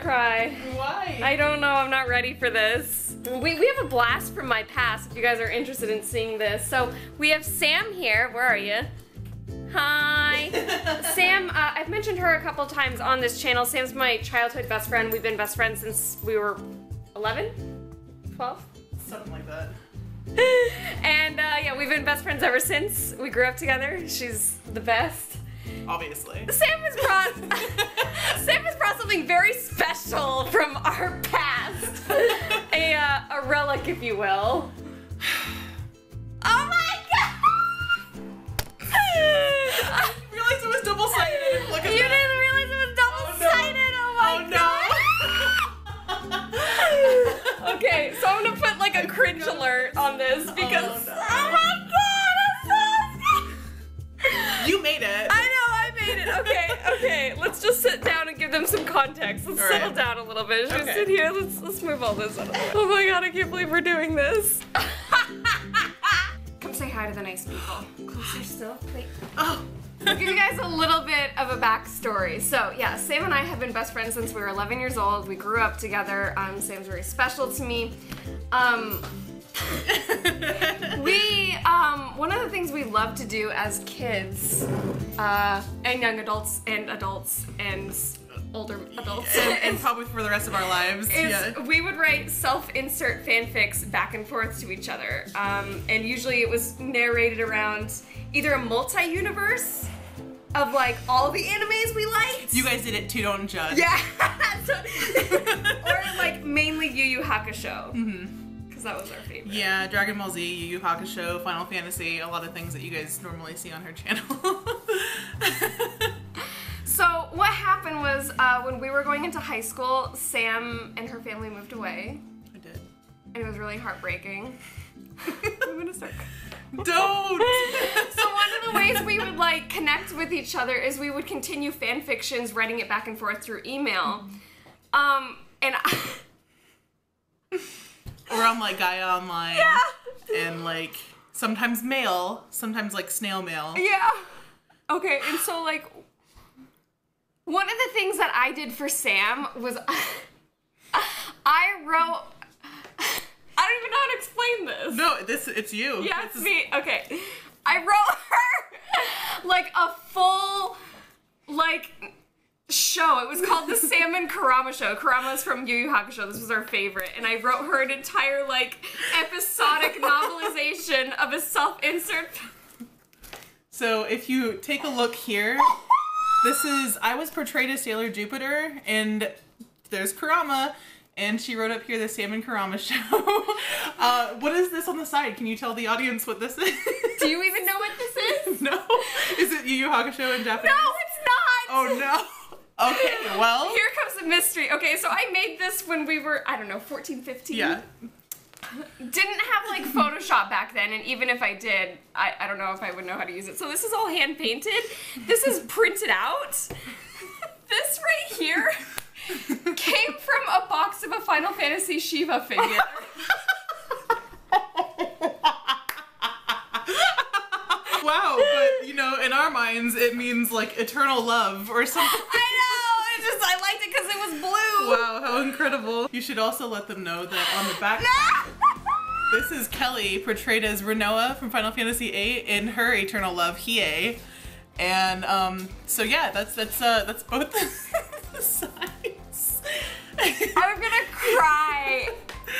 cry. Why? I don't know, I'm not ready for this. We have a blast from my past if you guys are interested in seeing this. So we have Sam here, where are you? Hi. Sam, I've mentioned her a couple times on this channel. Sam's my childhood best friend. We've been best friends since we were 11? 12? Something like that. And yeah, we've been best friends ever since. We grew up together. She's the best. Obviously. Sam has brought something very special from our past. A relic, if you will. Oh my god! I realized it was double-sided. Look at You that. didn't realize it was double-sided? Oh my god! Okay, so I'm gonna put like a cringe alert on this because oh my god, I'm so scared. You made it. I know, I made it. Okay, let's just sit down and give them some context. Let's settle down a little bit. Should we sit here? Let's move all this out of the way. Oh my god, I can't believe we're doing this. Come say hi to the nice people. Closer still, wait. Oh. I'll give you guys a little bit of a backstory. So yeah, Sam and I have been best friends since we were 11 years old. We grew up together. Sam's very special to me. One of the things we love to do as kids, and young adults and older adults, and probably for the rest of our lives, we would write self-insert fanfics back and forth to each other. And usually it was narrated around either a multi-universe of like all the animes we liked. You guys did it too, don't judge. Yeah. Or like mainly Yu Yu Hakusho. Mm-hmm. That was our favorite. Yeah, Dragon Ball Z, Yu Yu Hakusho, Final Fantasy, a lot of things that you guys normally see on her channel. So what happened was when we were going into high school, Sam and her family moved away. I did. And it was really heartbreaking. I'm gonna start. Don't! So one of the ways we would like connect with each other is we would continue fan fictions, writing it back and forth through email. Or on like Gaia Online. Yeah. And like sometimes mail, sometimes like snail mail. Yeah. Okay, and so like one of the things that I did for Sam was I wrote I don't even know how to explain this. No, it's you. Yeah, it's me. Okay. I wrote her like a full like show. It was called the Salmon Kurama show. Kurama is from Yu Yu Hakusho. This was our favorite. And I wrote her an entire like episodic novelization of a self-insert. So if you take a look here, I was portrayed as Sailor Jupiter, and there's Kurama, and she wrote up here the Salmon Kurama show. What is this on the side? Can you tell the audience what this is? Do you even know what this is? No. Is it Yu Yu Hakusho in Japanese? No, it's not! Oh no. Okay, well. Here comes the mystery. Okay, so I made this when we were, I don't know, 14, 15? Yeah. Didn't have like Photoshop back then, and even if I did, I don't know if I would know how to use it. So this is all hand painted. This is printed out. This right here came from a box of a Final Fantasy Shiva figure. Wow, but you know, in our minds, it means like eternal love or something. I liked it because it was blue. Wow, how incredible. You should also let them know that on the back, this is Kelly, portrayed as Renoa from Final Fantasy VIII in her eternal love, Hiei. And so yeah, that's both the sides. I'm gonna cry.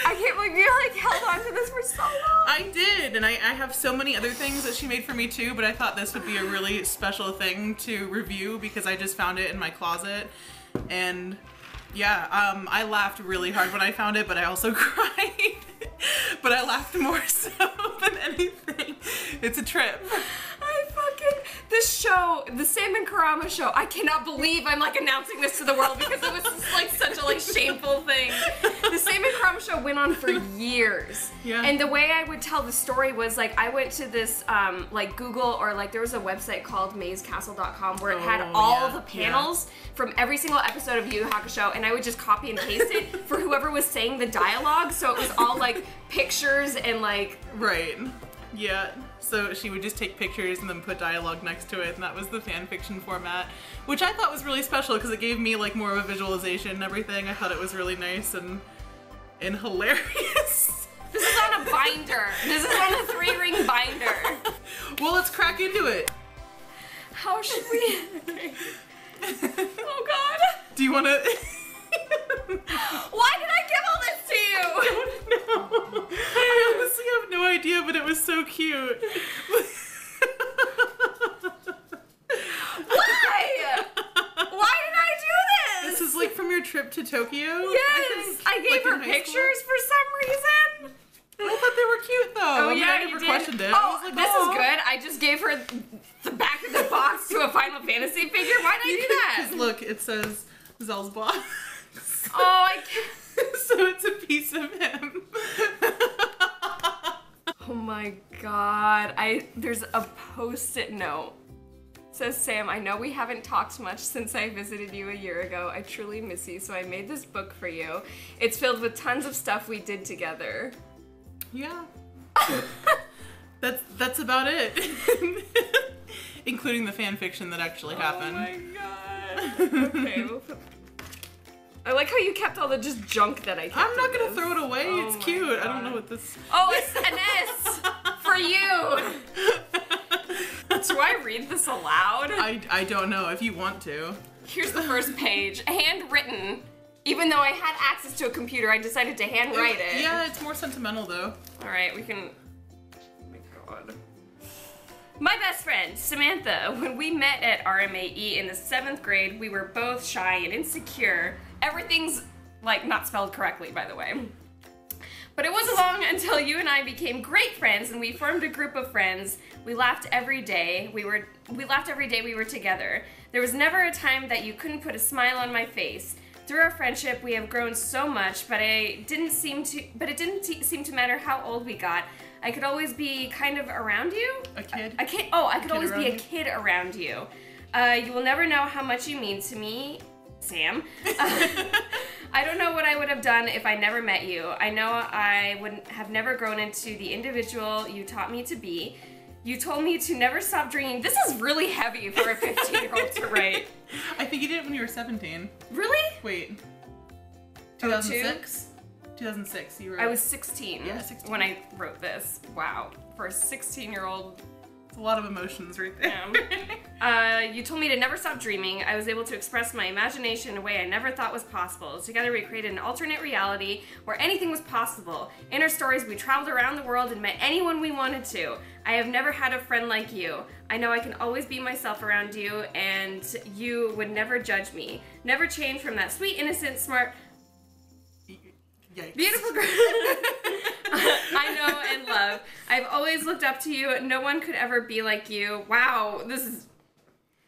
I can't believe you like held on to this for so long. I did, and I have so many other things that she made for me too, but I thought this would be a really special thing to review because I just found it in my closet. And yeah, I laughed really hard when I found it, but I also cried. But I laughed more so than anything. It's a trip. This show, the Salmon Kurama show, I cannot believe I'm like announcing this to the world because it was just, like such a like shameful thing. The Salmon Kurama show went on for years. Yeah. And the way I would tell the story was like I went to this like Google or like there was a website called mazecastle.com where it had all the panels from every single episode of Yu Yu Hakusho, and I would just copy and paste it for whoever was saying the dialogue, so it was all like pictures and like... Right. Yeah. So she would just take pictures and then put dialogue next to it, and that was the fan fiction format, which I thought was really special because it gave me like more of a visualization and everything. I thought it was really nice and hilarious. This is on a binder. This is on a 3-ring binder. Well, let's crack into it. How should we? Oh God. Do you want to? Why did I give all this to you? No, I honestly have no idea, but it was so cute. Why? Why did I do this? This is like from your trip to Tokyo. Yes, I gave her pictures for some reason. I thought they were cute though. Oh yeah, I never questioned it. Oh, I was like, this is good. I just gave her the back of the box to a Final Fantasy figure. Why did I do that? Because look, it says Zell's box. Oh, I can't. So it's a piece of him. Oh my God. There's a post-it note. It says, Sam, I know we haven't talked much since I visited you a year ago. I truly miss you, so I made this book for you. It's filled with tons of stuff we did together. Yeah. That's about it. Including the fan fiction that actually happened. Oh my God. Okay, we'll put... I like how you kept all the just junk that I kept. I'm not gonna throw it away. Oh it's cute. God. I don't know what this. Oh, it's an S for you. Do I read this aloud? I don't know if you want to. Here's the first page, handwritten. Even though I had access to a computer, I decided to handwrite it. Yeah, it's more sentimental though. All right, we can. Oh my God. My best friend, Samantha, when we met at RMAE in the 7th grade, we were both shy and insecure. Everything's, like, not spelled correctly, by the way. But it wasn't long until you and I became great friends and we formed a group of friends. We laughed every day. We laughed every day we were together. There was never a time that you couldn't put a smile on my face. Through our friendship, we have grown so much, but it didn't seem to matter how old we got. I could always be kind of around you. A kid? I could always be a kid around you. You will never know how much you mean to me, Sam. I don't know what I would have done if I never met you. I know I would have never grown into the individual you taught me to be. You told me to never stop dreaming. This is really heavy for a 15-year-old to write. I think you did it when you were 17. Really? Wait. 2006? 2006, you were... I was 16, yeah, 16 when I wrote this. Wow. For a 16-year-old... It's a lot of emotions right there. Yeah. You told me to never stop dreaming. I was able to express my imagination in a way I never thought was possible. Together we created an alternate reality where anything was possible. In our stories, we traveled around the world and met anyone we wanted to. I have never had a friend like you. I know I can always be myself around you, and you would never judge me. Never change from that sweet, innocent, smart... Yikes. Beautiful girl I know and love. I've always looked up to you. No one could ever be like you. Wow, this is...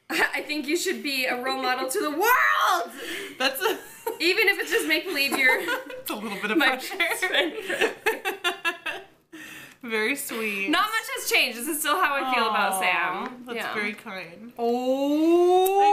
I think you should be a role model to the world! That's a... Even if it's just make-believe you're... It's a little bit of pressure. Very sweet. Not much has changed. This is still how I feel about Sam. That's very kind. Oh! I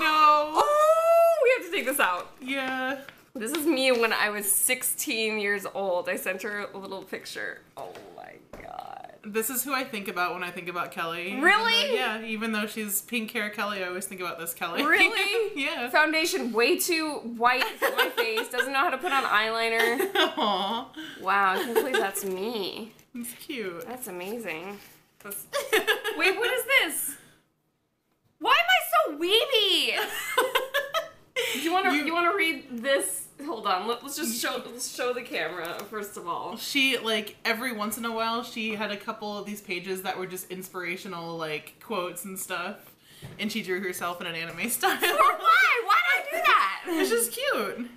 know. Oh! We have to take this out. Yeah. This is me when I was 16 years old. I sent her a little picture. Oh my God. This is who I think about when I think about Kelly. Really? Yeah, even though she's pink hair Kelly, I always think about this Kelly. Really? Yeah. Foundation way too white for my face. Doesn't know how to put on eyeliner. Aww. Wow, I can't believe that's me. It's cute. That's amazing. Wait, what is this? Why am I so weeby? Do you want to read this? Hold on. Let's show the camera first of all. She, like, every once in a while, she had a couple of these pages that were just inspirational, like, quotes and stuff. And she drew herself in an anime style. For why? Why did I do that? It's just cute.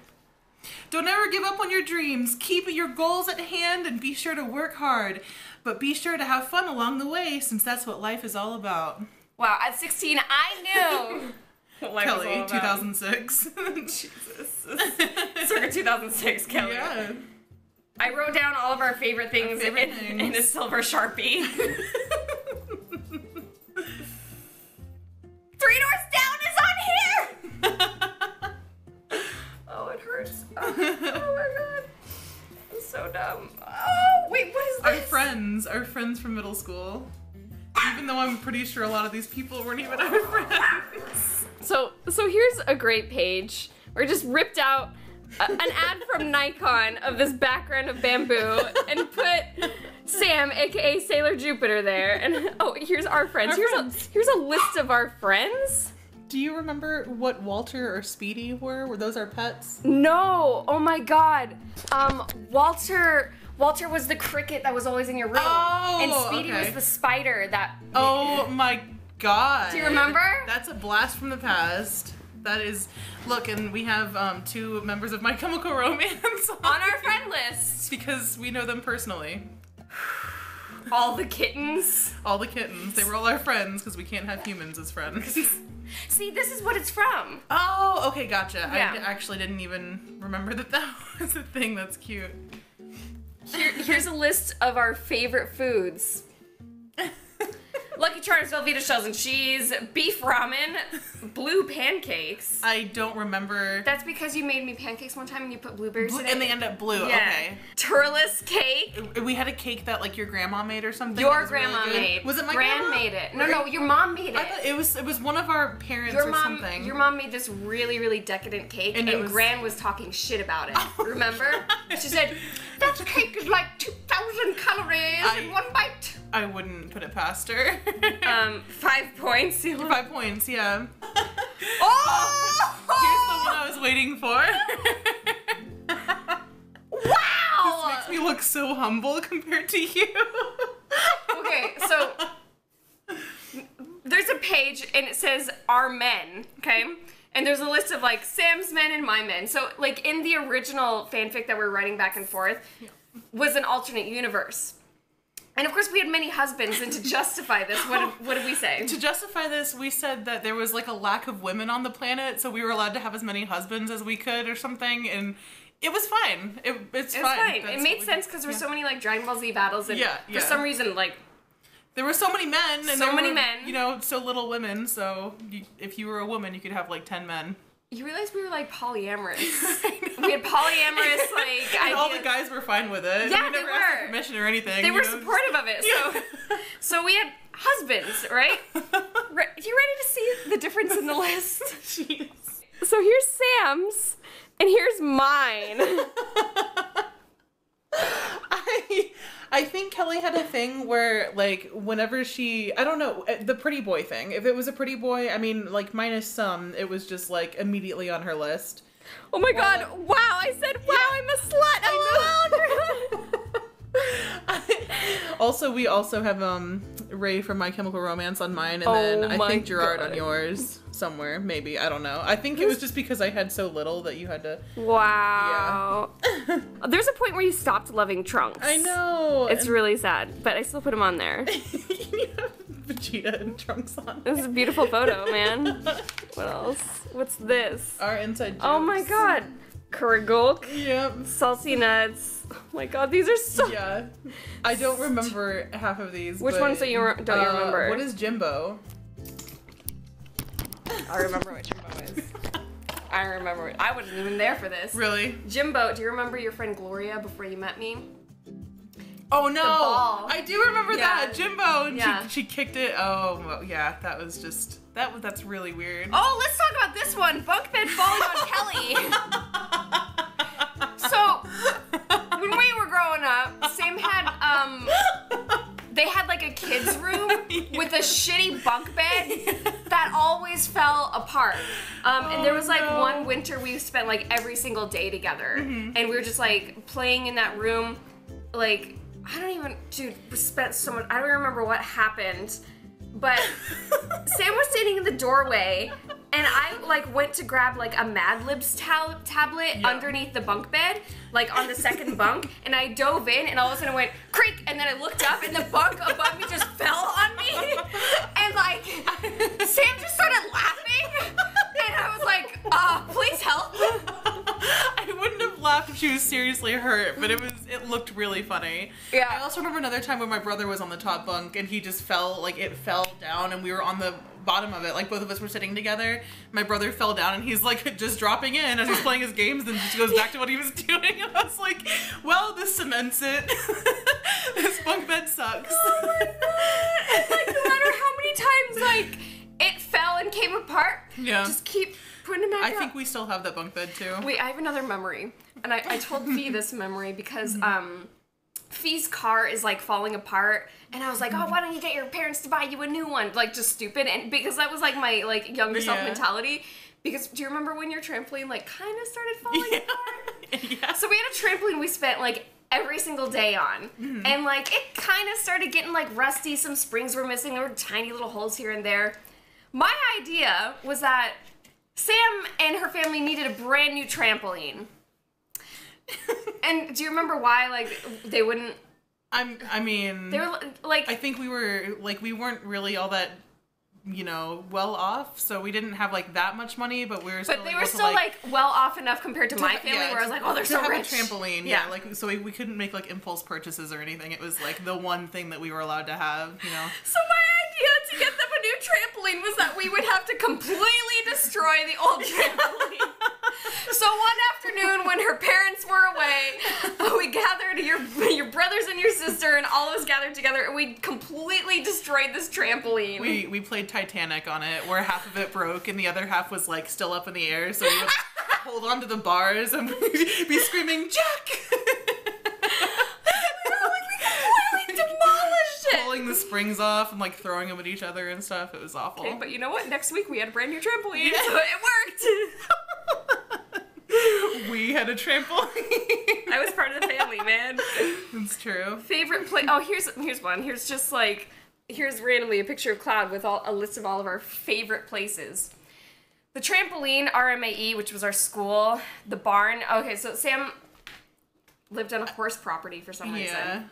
Don't ever give up on your dreams. Keep your goals at hand and be sure to work hard. But be sure to have fun along the way, since that's what life is all about. Wow, at 16, I knew. Kelly, 2006. Jesus. Circa 2006, Kelly. Yeah. I wrote down all of our favorite things, in a silver Sharpie. 3 Doors Down is on here! Oh, it hurts. Oh my God. I'm so dumb. Oh, wait, what is this? Our friend. friends. Our friends from middle school. Even though I'm pretty sure a lot of these people weren't even our friends. So here's a great page where I just ripped out an ad from Nikon of this background of bamboo and put Sam, aka Sailor Jupiter, there. And oh, here's our friends. Here's a list of our friends. Do you remember what Walter or Speedy were? Were those our pets? No. Oh my God. Walter was the cricket that was always in your room. Oh, and Speedy was the spider that... Oh my God. Do you remember? That's a blast from the past. That is... Look, and we have 2 members of My Chemical Romance on our friend list. Because we know them personally. All the kittens. All the kittens. They were all our friends because we can't have humans as friends. See, this is what it's from. Oh, okay, gotcha. Yeah. I actually didn't even remember that was a thing. That's cute. Here's a list of our favorite foods. Lucky Charms, Velveeta shells and cheese, beef ramen, blue pancakes. I don't remember. That's because you made me pancakes one time and you put blueberries in it. And they end up blue, yeah. Okay. Turles cake. We had a cake that like your grandma made or something. Your grandma really made. Was it my Gran grandma? made it. No, your mom made it. I thought it was one of our parents or something. Your mom made this really, really decadent cake and Gran was talking shit about it. Oh, remember? She said, that cake is like 2,000 calories in one bite. I wouldn't put it past her. 5 points. 5 points, yeah. Oh! Here's the one I was waiting for. Wow! This makes me look so humble compared to you. Okay, so there's a page and it says our men, okay? And there's a list of like Sam's men and my men. So like in the original fanfic that we're writing back and forth was an alternate universe. And of course we had many husbands, and to justify this, what did we say? To justify this, we said that there was like a lack of women on the planet, so we were allowed to have as many husbands as we could or something, and it was fine. It's fine. It made sense because there were so many like Dragon Ball Z battles, and for some reason like... There were so many men, and you know, so little women, so if you were a woman, you could have like 10 men. You realize we were like polyamorous. We had polyamorous like and ideas. all the guys were fine with it. Yeah, we never asked for permission or anything. They were supportive of it. So we had husbands, right? You ready to see the difference in the list? Jeez. So here's Sam's, and here's mine. I think Kelly had a thing where, like, whenever I don't know, the pretty boy thing. If it was a pretty boy, I mean, like, minus some, it was just, like, immediately on her list. Oh my God, wow, I said, wow, I'm a slut. I know. Also, we also have, Ray from My Chemical Romance on mine, and then I think Gerard on yours. Somewhere, maybe. I don't know. I think it was just because I had so little that you had to... Wow. Yeah. There's a point where you stopped loving Trunks. I know. It's really sad, but I still put him on there. You have Vegeta and Trunks on there. This is a beautiful photo, man. What else? What's this? Our inside jokes. Oh my God. Kuragulk. Yep. Salty nuts. Oh my God, these are so... Yeah. I don't remember half of these. Which ones don't you remember? What is Jimbo? I remember what Jimbo is. I remember. I wasn't even there for this. Really? Jimbo, do you remember your friend Gloria before you met me? Oh no! The ball. I do remember that Jimbo, and she kicked it. Oh well, yeah, that was just that's really weird. Oh, let's talk about this one. Bunk bed falling on Kelly. So when we were growing up, Sam had they had like a kid's room with a shitty bunk bed that always fell apart. And there was like one winter we spent like every single day together, and we were just like playing in that room. Like, I don't even, dude, we spent so much, I don't remember what happened, but Sam was sitting in the doorway, and I like went to grab like a Mad Libs tablet underneath the bunk bed, like on the second bunk, and I dove in, and all of a sudden it went creak, and then I looked up, and the bunk above me just fell on me, and like, Sam just started laughing, and I was like, please help. I wouldn't have laughed if she was seriously hurt, but it looked really funny. Yeah. I also remember another time when my brother was on the top bunk and he just fell, like it fell down, and we were on the bottom of it. Like both of us were sitting together. My brother fell down and he's like just dropping in as he's playing his games and just goes back to what he was doing. And I was like, well, this cements it. This bunk bed sucks. Oh my god. And like no matter how many times like it fell and came apart, just keep putting it back I think we still have that bunk bed too. Wait, I have another memory. And I told Fee this memory because Fee's car is like falling apart, and I was like, oh, why don't you get your parents to buy you a new one? Like, just stupid. And because that was like my like younger self mentality. Because do you remember when your trampoline like kind of started falling apart? Yeah. So we had a trampoline we spent like every single day on, and like it kind of started getting like rusty. Some springs were missing. There were tiny little holes here and there. My idea was that Sam and her family needed a brand new trampoline. And do you remember why, like, they wouldn't... I mean... They were, like... I think we weren't really all that, you know, well off, so we didn't have, like, that much money, but we were still... But they were still, like, well off enough compared to my family, where I was like, oh, they're so rich. To have a trampoline, like, so we couldn't make, like, impulse purchases or anything. It was, like, the one thing that we were allowed to have, you know? So my idea to get them a new trampoline was that we would have to completely destroy the old trampoline. So one afternoon when her parents were away, we gathered, your brothers and your sister and all of us gathered together, and we completely destroyed this trampoline. We played Titanic on it, where half of it broke and the other half was like still up in the air, so we would hold on to the bars and we'd be screaming, Jack! Pulling the springs off and like throwing them at each other and stuff. It was awful. Okay, but you know what? Next week we had a brand new trampoline, so it worked. We had a trampoline. I was part of the family, man. It's true. Favorite place? Oh, here's one. Here's just like, here's randomly a picture of Cloud with a list of all of our favorite places. The trampoline, RMAE, which was our school. The barn. Okay, so Sam lived on a horse property for some reason. Yeah,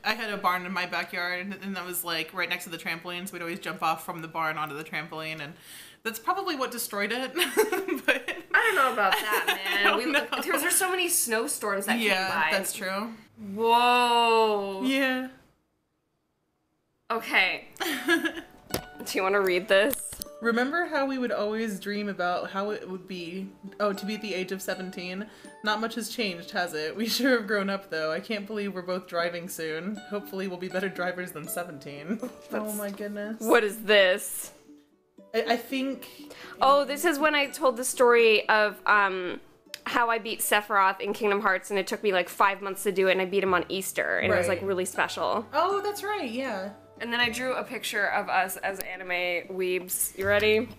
I had a barn in my backyard, and that was like right next to the trampoline, so we'd always jump off from the barn onto the trampoline, and that's probably what destroyed it. But I don't know about that, man. There's so many snowstorms that came by. Yeah, that's true. Whoa. Yeah. Okay. Do you want to read this? Remember how we would always dream about how it would be, to be at the age of 17? Not much has changed, has it? We sure have grown up, though. I can't believe we're both driving soon. Hopefully we'll be better drivers than 17. Oh my goodness. What is this? I think... Oh, this is when I told the story of how I beat Sephiroth in Kingdom Hearts, and it took me like 5 months to do it, and I beat him on Easter, and it was like really special. Oh, that's right, yeah. And then I drew a picture of us as anime weebs. You ready?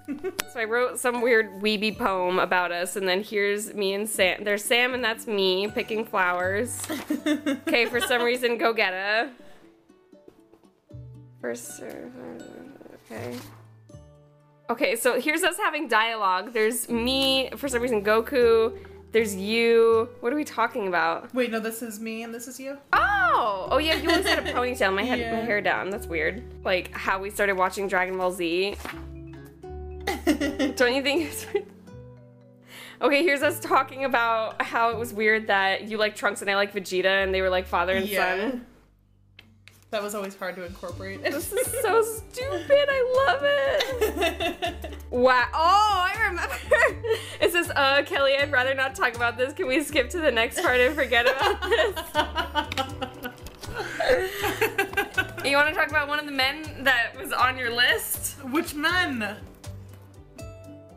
So I wrote some weird weeby poem about us, and then here's me and Sam. There's Sam, and that's me picking flowers. Okay, for some reason, go get it. First, okay. Okay, so here's us having dialogue. There's me, for some reason, Goku. There's you. What are we talking about? Wait, no, this is me and this is you? Oh! Oh yeah, you always had a ponytail. My hair down. That's weird. Like how we started watching Dragon Ball Z. Don't you think it's weird? Okay, here's us talking about how it was weird that you like Trunks and I like Vegeta, and they were like father and son. That was always hard to incorporate. This is so stupid. I love it. Wow. Oh, I remember. It says, Kelly, I'd rather not talk about this. Can we skip to the next part and forget about this? You want to talk about one of the men that was on your list? Which men?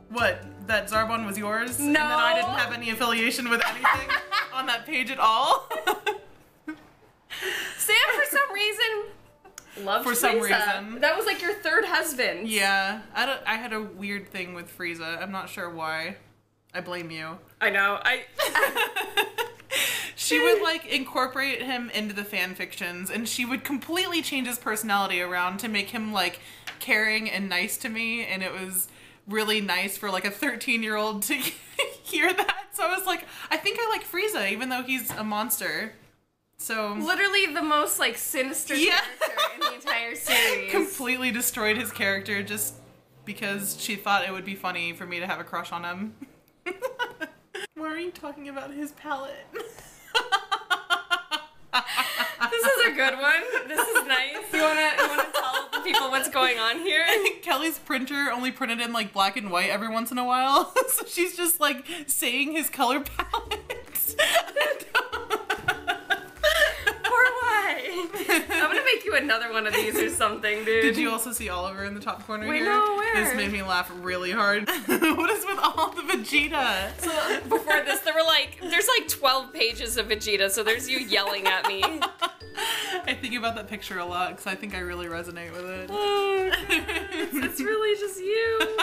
What? That Zarbon was yours? No. And then I didn't have any affiliation with anything on that page at all? Sam, for some reason, loved Frieza. For some reason. That was like your third husband. Yeah. I had a weird thing with Frieza. I'm not sure why. I blame you. I know. She would like incorporate him into the fan fictions, and she would completely change his personality around to make him like caring and nice to me, and it was really nice for like a 13-year-old to hear that. So I was like, I think I like Frieza, even though he's a monster. So literally the most like sinister character in the entire series. Completely destroyed his character just because she thought it would be funny for me to have a crush on him. Why are you talking about his palette? This is a good one. This is nice. You wanna tell the people what's going on here. Kelly's printer only printed in like black and white every once in a while, so she's just like saying his color palette. I'm gonna make you another one of these or something, dude. Did you also see Oliver in the top corner here? Wait, no, where? This made me laugh really hard. What is with all the Vegeta? So before this, there's like 12 pages of Vegeta, so there's you yelling at me. I think about that picture a lot because I think I really resonate with it. Oh, it's really just you.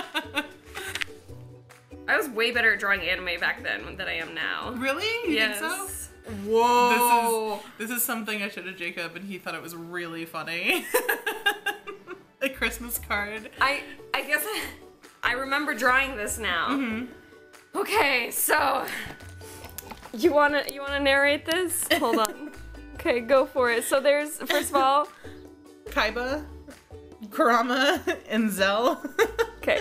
I was way better at drawing anime back then than I am now. Really? You Yes. think so? Whoa. This is something I showed to Jacob and he thought it was really funny. A Christmas card. I guess I remember drawing this now. Mm-hmm. Okay, so you wanna narrate this? Hold on. Okay, go for it. So there's, first of all, Kaiba, Kurama, and Zell. Okay.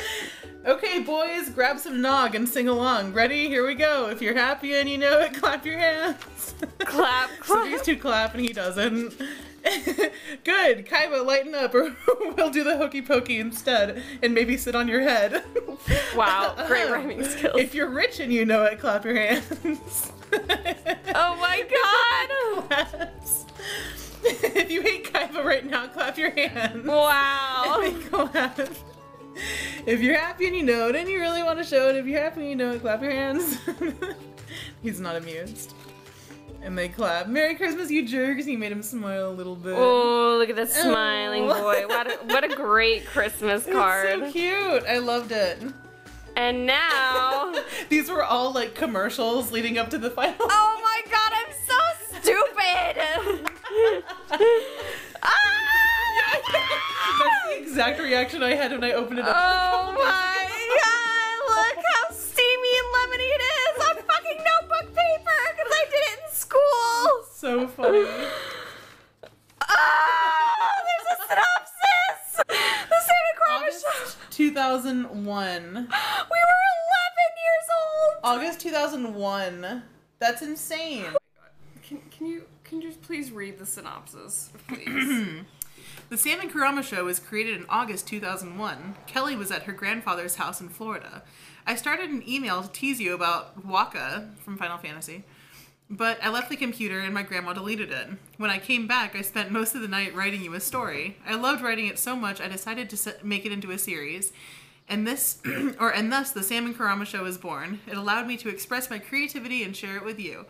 Okay, boys, grab some nog and sing along. Ready? Here we go. If you're happy and you know it, clap your hands. Clap, clap. So these two clap and he doesn't. Good. Kaiba, lighten up or we'll do the hokey pokey instead and maybe sit on your head. Wow, great rhyming skills. If you're rich and you know it, clap your hands. Oh my god! Claps. If you hate Kaiba right now, clap your hands. Wow. And they clap. If you're happy and you know it and you really want to show it, if you're happy and you know it, clap your hands. He's not amused. And they clap. Merry Christmas, you jerks. He made him smile a little bit. Oh, look at that smiling boy. What a great Christmas card. It's so cute. I loved it. And now... These were all like commercials leading up to the final. Oh my god, I'm so stupid! That's the exact reaction I had when I opened it up. Oh my god, look how steamy and lemony it is on fucking notebook paper because I did it in school. So funny. Oh, there's a synopsis. The Salmon Kurama Show. 2001. We were 11 years old. August 2001. That's insane. Can you just please read the synopsis, please? The Salmon Kurama Show was created in August 2001. Kelly was at her grandfather's house in Florida. I started an email to tease you about Waka from Final Fantasy, but I left the computer and my grandma deleted it. When I came back, I spent most of the night writing you a story. I loved writing it so much I decided to make it into a series. And thus the Salmon Kurama Show was born. It allowed me to express my creativity and share it with you.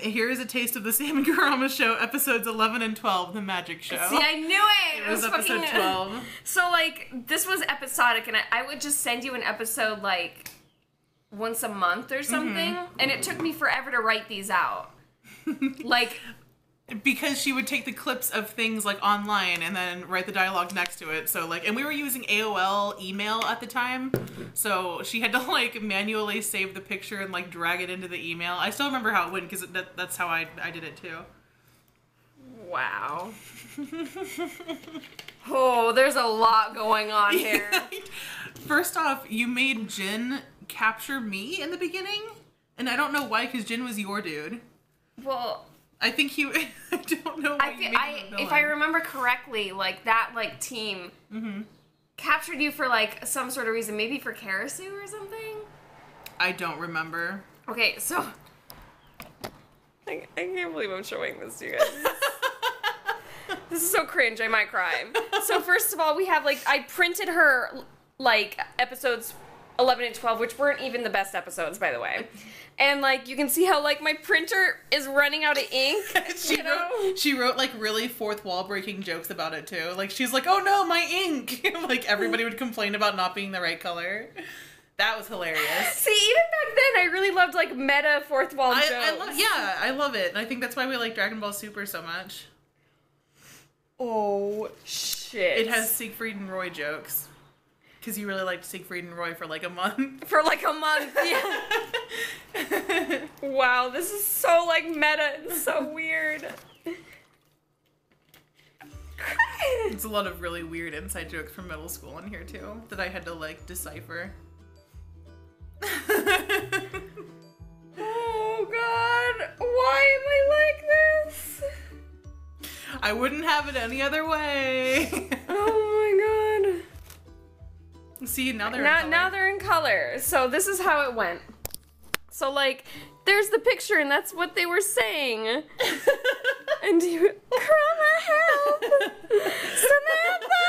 Here is a taste of the Salmon Kurama Show, episodes 11 and 12, The Magic Show. See, I knew it! It was episode 12. So, like, this was episodic, and I would just send you an episode, like, once a month or something, and it took me forever to write these out. Like... Because she would take the clips of things, like, online and then write the dialogue next to it. So, like, and we were using AOL email at the time. So she had to, like, manually save the picture and, like, drag it into the email. I still remember how it went because that's how I did it, too. Wow. Oh, there's a lot going on here. First off, you made Jin capture me in the beginning. And I don't know why, because Jin was your dude. Well... I think he. I don't know. If I remember correctly, like that, like team captured you for like some sort of reason, maybe for Karasu or something. I don't remember. Okay, so I can't believe I'm showing this to you guys. This is so cringe. I might cry. So first of all, we have like I printed her like episodes 11 and 12, which weren't even the best episodes, by the way. And, like, you can see how, like, my printer is running out of ink, She wrote, like, really fourth wall breaking jokes about it, too. Like, she's like, oh, no, my ink! Like, everybody would complain about not being the right color. That was hilarious. See, even back then, I really loved, like, meta fourth wall jokes. I love it. And I think that's why we like Dragon Ball Super so much. Oh, shit. It has Siegfried and Roy jokes. Because you really liked Siegfried and Roy for like a month. For like a month, yeah. Wow, this is so like meta and so weird. It's a lot of really weird inside jokes from middle school in here too that I had to like decipher. Oh god, why am I like this? I wouldn't have it any other way. Oh See, now they're in color. Now they're in color. So this is how it went. So like, there's the picture, and that's what they were saying. And you, Kurama, help! Samantha!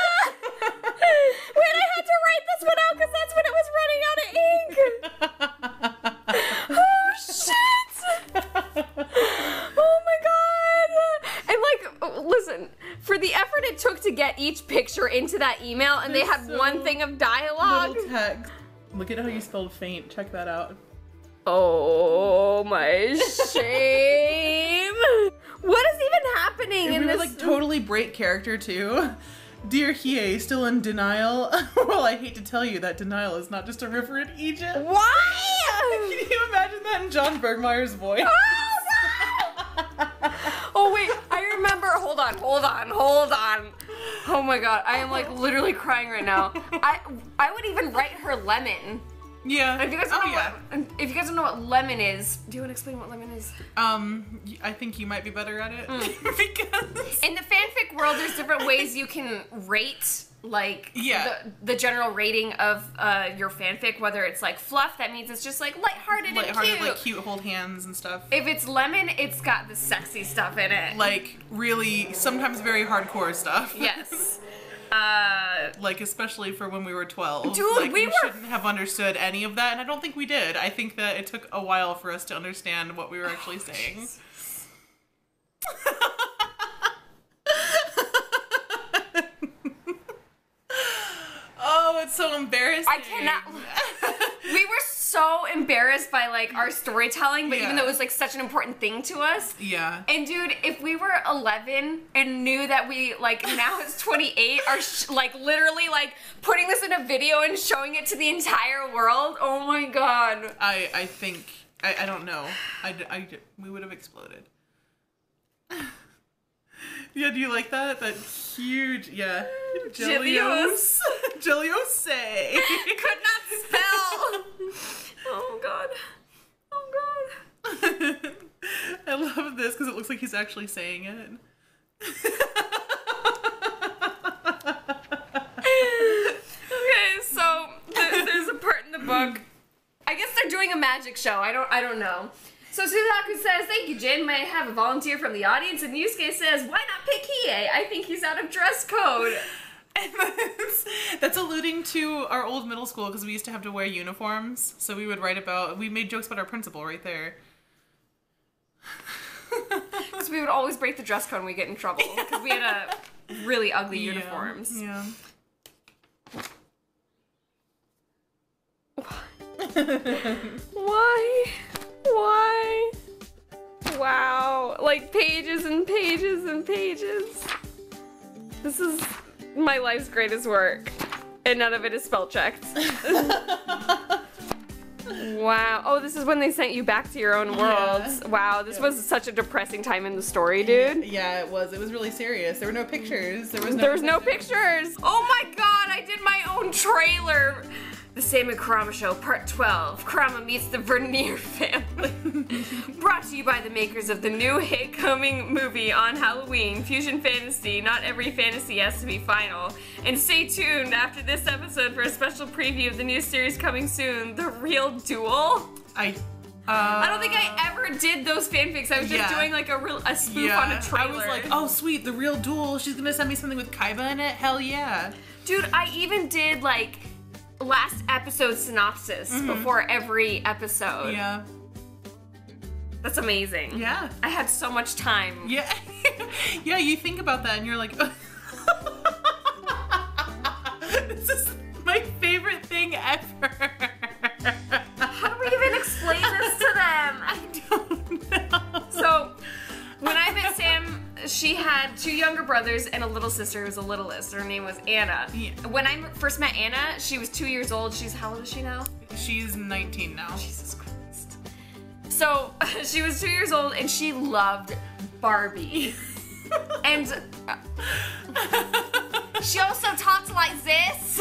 Wait, I had to write this one out because that's when it was running out of ink. Oh shit! Oh my god! And like, listen, for the effort it took to get each picture into that email, and they had one thing of dialogue. Little text. Look at how you spelled faint. Check that out. Oh my shame! What is even happening in we this? Would, like, totally break character too. Dear Hiei, still in denial? Well, I hate to tell you that denial is not just a river in Egypt. Why? Can you imagine that in John Bergmeyer's voice? Oh no! Oh wait, I remember. Hold on. Oh my god, I am like literally crying right now. I would even write her lemon. Yeah. If you guys don't know if you guys don't know what lemon is, do you want to explain what lemon is? I think you might be better at it. Because in the fanfic world, there's different ways you can rate, like, the general rating of your fanfic, whether it's like fluff, that means it's just like lighthearted and cute. Like cute hold hands and stuff. If it's lemon, it's got the sexy stuff in it. Like really, sometimes very hardcore stuff. Yes. Like especially for when we were 12. Dude, like, we shouldn't have understood any of that, and I don't think we did. I think that it took a while for us to understand what we were actually saying. Oh, it's so embarrassing. I cannot. We were so embarrassed by like our storytelling, but even though it was like such an important thing to us. Yeah. And dude, if we were 11 and knew that we like now it's 28, are like literally like putting this in a video and showing it to the entire world. Oh my god. I think I don't know. We would have exploded. Yeah, do you like that? That huge, yeah. Jelios. Jeliose. Could not spell. Oh god. Oh god. I love this because it looks like he's actually saying it. Okay, so there's a part in the book. I guess they're doing a magic show. I don't know. So Suzaku says, thank you, Jin. May I have a volunteer from the audience? And Yusuke says, why not pick Hiei? I think he's out of dress code. And that's alluding to our old middle school because we used to have to wear uniforms. So we would write about, we made jokes about our principal right there. Because we would always break the dress code when we get in trouble. Because we had a really ugly uniforms. Yeah. Why? Why? Wow. Like pages and pages and pages. This is my life's greatest work. And none of it is spell checked. Wow. Oh, this is when they sent you back to your own worlds. Yeah. Wow, this was such a depressing time in the story, dude. Yeah, it was. It was really serious. There were no pictures. There was no pictures. Oh my god, I did my own trailer. The Salmon Kurama Show, Part 12. Kurama meets the Vernier family. Brought to you by the makers of the new hit coming movie on Halloween, Fusion Fantasy. Not every fantasy has to be final. And stay tuned after this episode for a special preview of the new series coming soon, The Real Duel. I don't think I ever did those fanfics. I was just doing like a spoof on a trailer. I was like, oh sweet, The Real Duel. She's gonna send me something with Kaiba in it? Hell yeah. Dude, I even did like last episode synopsis before every episode. Yeah. That's amazing. Yeah. I had so much time. Yeah. Yeah, you think about that and you're like, this is my favorite thing ever. How do we even explain this to them? I don't know. So, when I met Sam, she had 2 younger brothers and a little sister who was the littlest. Her name was Anna. Yeah. When I first met Anna, she was 2 years old. How old is she now? She's 19 now. Jesus Christ. So, she was 2 years old and she loved Barbie. And she also talked like this.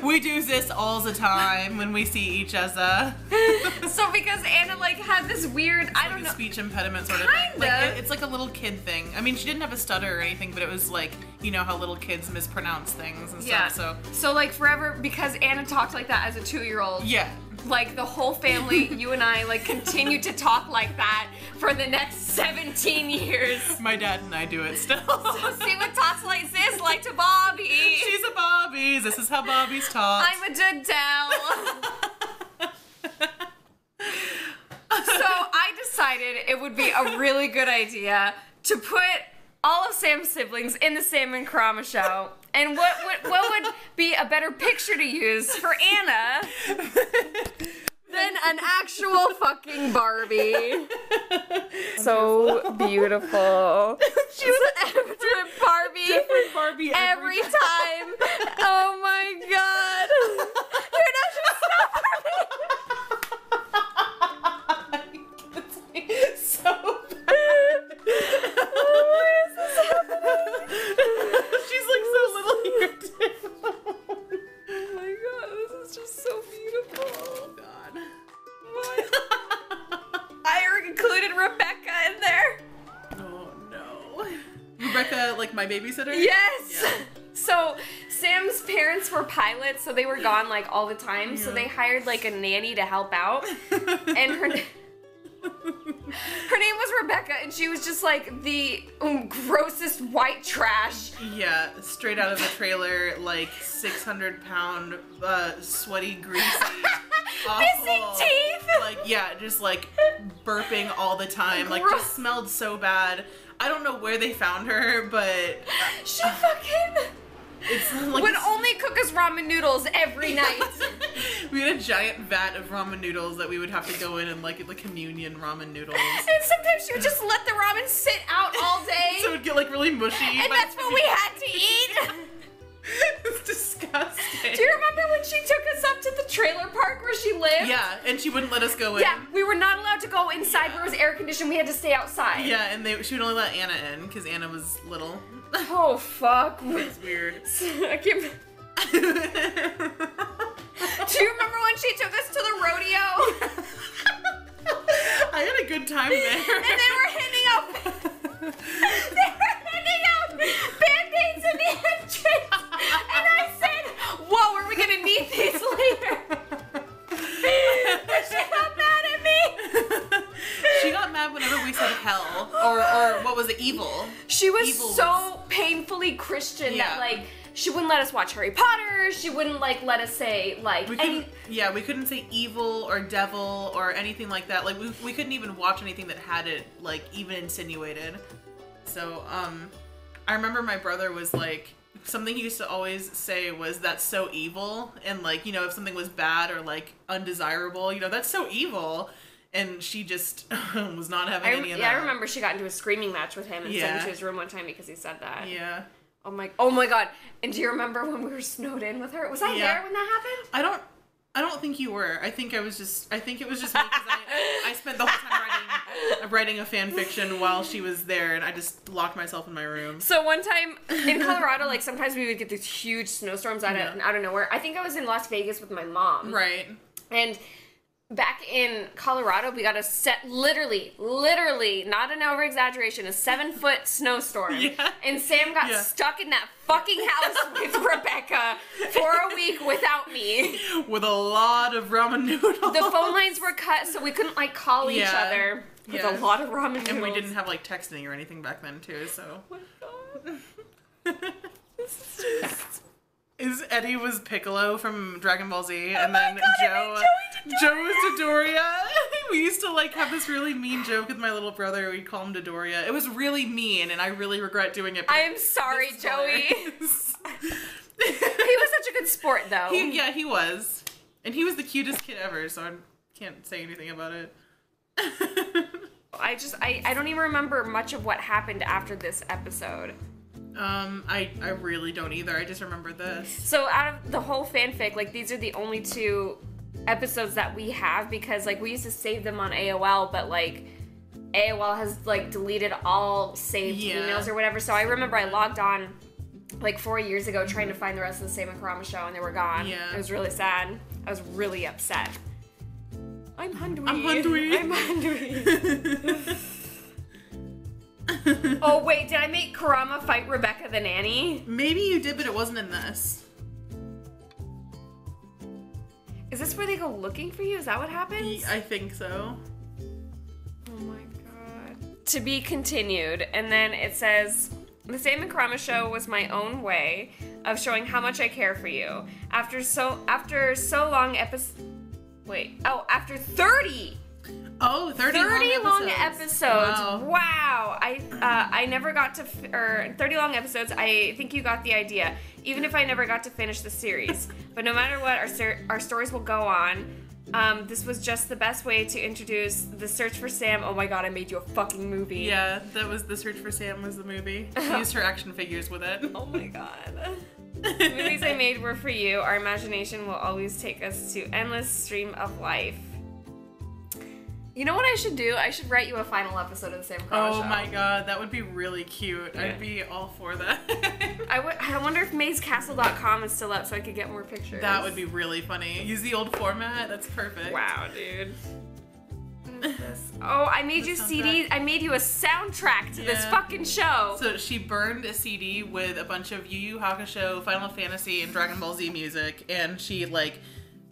We do this all the time when we see each other. So because Anna like had this weird, I don't know, speech impediment sort of thing. Like, it's like a little kid thing. I mean, she didn't have a stutter or anything, but it was like you know how little kids mispronounce things and stuff. So like forever, because Anna talked like that as a 2-year-old. Yeah. Like the whole family, you and I, like continued to talk like that for the next 17 years. My dad and I do it still. So see what talks like this, like to Bobby. She's a Bobby's. This is how Bobby's talk. I'm a Dudell. So I decided it would be a really good idea to put all of Sam's siblings in the Sam and Kurama show. And what would be a better picture to use for Anna than an actual fucking Barbie? So beautiful. She was a different Barbie every time. Oh my god. You're not just not Barbie. So bad. Why is this happening? She's like so little here too. Oh my god, this is just so beautiful. Oh god. What? I included Rebecca in there. Oh no. Rebecca, like my babysitter? Yes. Yeah. So Sam's parents were pilots, so they were gone like all the time. So they hired like a nanny to help out, and her name was Rebecca, and she was just like the grossest white trash. Yeah, straight out of the trailer, like 600-pound, sweaty, greasy, awful, missing teeth. Like yeah, just like burping all the time. Like just smelled so bad. I don't know where they found her, but she fucking. It's like would only cook us ramen noodles every night. We had a giant vat of ramen noodles that we would have to go in and like the communion ramen noodles. And sometimes she would just let the ramen sit out all day. So it would get like really mushy. And that's what we had to eat. It's disgusting. Do you remember when she took us up to the trailer park where she lived? Yeah, and she wouldn't let us go in. Yeah, we were not allowed to go inside where it was air conditioned. We had to stay outside. Yeah, and she would only let Anna in because Anna was little. Oh, fuck. It's weird. I can't... Do you remember when she took us to the rodeo? I had a good time there. And they were handing out... Band-Aids in the entrance. And I said, whoa, are we going to need these later? And she got mad at me. She got mad whenever we said hell. Or what was it? Evil. She was so painfully Christian that, like, she wouldn't let us watch Harry Potter. She wouldn't, like, let us say, like, we couldn't say evil or devil or anything like that. Like, we couldn't even watch anything that had it, like, even insinuated. So, I remember my brother was, like, something he used to always say was, that's so evil. And, like, you know, if something was bad or, like, undesirable, you know, that's so evil. And she just was not having any of that. Yeah, I remember she got into a screaming match with him and sent him to his room one time because he said that. Yeah. Oh my god. And do you remember when we were snowed in with her? Was I there when that happened? I don't think you were. I think it was just me because I spent the whole time writing a fan fiction while she was there, and I just locked myself in my room. So one time in Colorado, like sometimes we would get these huge snowstorms out of nowhere. I think I was in Las Vegas with my mom. Right. And back in Colorado, we got a literally, not an over-exaggeration, a 7-foot snowstorm. Yeah. And Sam got stuck in that fucking house with Rebecca for a week without me. With a lot of ramen noodles. The phone lines were cut, so we couldn't, like, call each other with a lot of ramen noodles. And we didn't have, like, texting or anything back then, too, so. Oh my god. This is just... Eddie was Piccolo from Dragon Ball Z, and then Joe was Dodoria. We used to like have this really mean joke with my little brother. We'd call him Dodoria. It was really mean, and I really regret doing it. I am sorry, Joey. He was such a good sport, though. He was, and he was the cutest kid ever. So I can't say anything about it. I don't even remember much of what happened after this episode. I really don't either. I just remember this. So out of the whole fanfic, like, these are the only 2 episodes that we have because, like, we used to save them on AOL, but, like, AOL has, like, deleted all saved emails or whatever. So I remember I logged on, like, 4 years ago trying to find the rest of the Sam and Kurama show, and they were gone. Yeah. It was really sad. I was really upset. I'm hungry. Oh wait, did I make Kurama fight Rebecca the nanny? Maybe you did, but it wasn't in this. Is this where they go looking for you? Is that what happens? I think so. Oh my god. To be continued. And then it says, the Sam and Kurama show was my own way of showing how much I care for you. After so long after 30! Oh, 30 long episodes. Wow. Wow. I never got to, 30 long episodes. I think you got the idea. Even if I never got to finish the series. But no matter what, our stories will go on. This was just the best way to introduce The Search for Sam. Oh my god, I made you a fucking movie. Yeah, that was The Search for Sam was the movie. She used her action figures with it. Oh my god. The movies I made were for you. Our imagination will always take us to endless stream of life. You know what I should do? I should write you a final episode of the Sam Kurama show. Oh my god, that would be really cute. Yeah. I'd be all for that. I wonder if mayscastle.com is still up so I could get more pictures. That would be really funny. Use the old format. That's perfect. Wow, dude. What is this? Oh, I made you CD. I made you a soundtrack to this fucking show. So she burned a CD with a bunch of Yu Yu Hakusho, Final Fantasy, and Dragon Ball Z music, and she like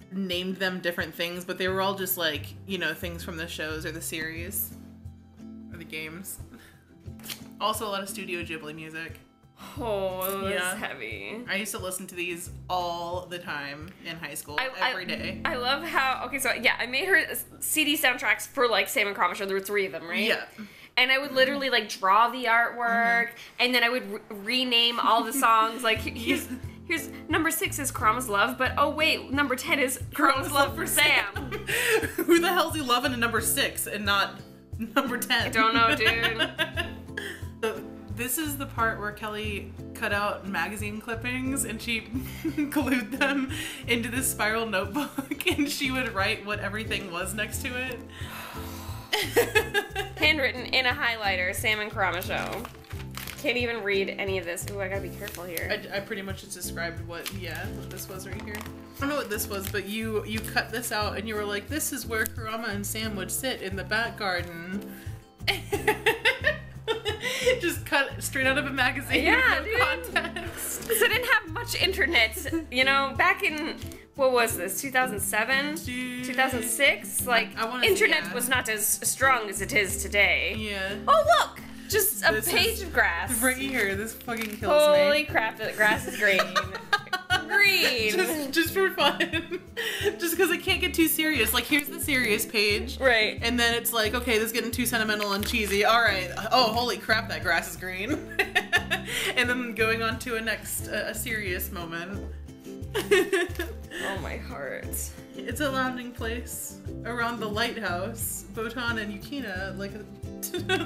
named them different things, but they were all just like, you know, things from the shows or the series or the games. Also a lot of Studio Ghibli music. Oh, that's heavy. I used to listen to these all the time in high school, every day. I love how, okay, so yeah, I made her CD soundtracks for like Sam and Kurama show. There were 3 of them, right? Yeah. And I would literally like draw the artwork, and then I would rename all the songs. Like here's number 6 is Kurama's Love, but oh wait, number 10 is Kurama's Love for Sam. Who the hell's he loving in number 6 and not number 10? I don't know, dude. So, this is the part where Kelly cut out magazine clippings and she glued them into this spiral notebook, and she would write what everything was next to it. Handwritten in a highlighter, Sam and Kurama show. Can't even read any of this. Ooh, I gotta be careful here. I pretty much just described what this was right here. I don't know what this was, but you cut this out and you were like, this is where Kurama and Sam would sit in the back garden. Just cut straight out of a magazine. Yeah, dude. Context. Because I didn't have much internet, you know, back in, what was this, 2007? 2006? Like, internet was not as strong as it is today. Yeah. Oh, look! Just a page of grass. Right here, this fucking kills me. Holy crap, the grass is green. Green! Just for fun. Just because it can't get too serious. Like, here's the serious page. Right. And then it's like, okay, this is getting too sentimental and cheesy. Alright. Oh, holy crap, that grass is green. And then going on to a serious moment. Oh, my heart. It's a landing place around the lighthouse. Botan and Yukina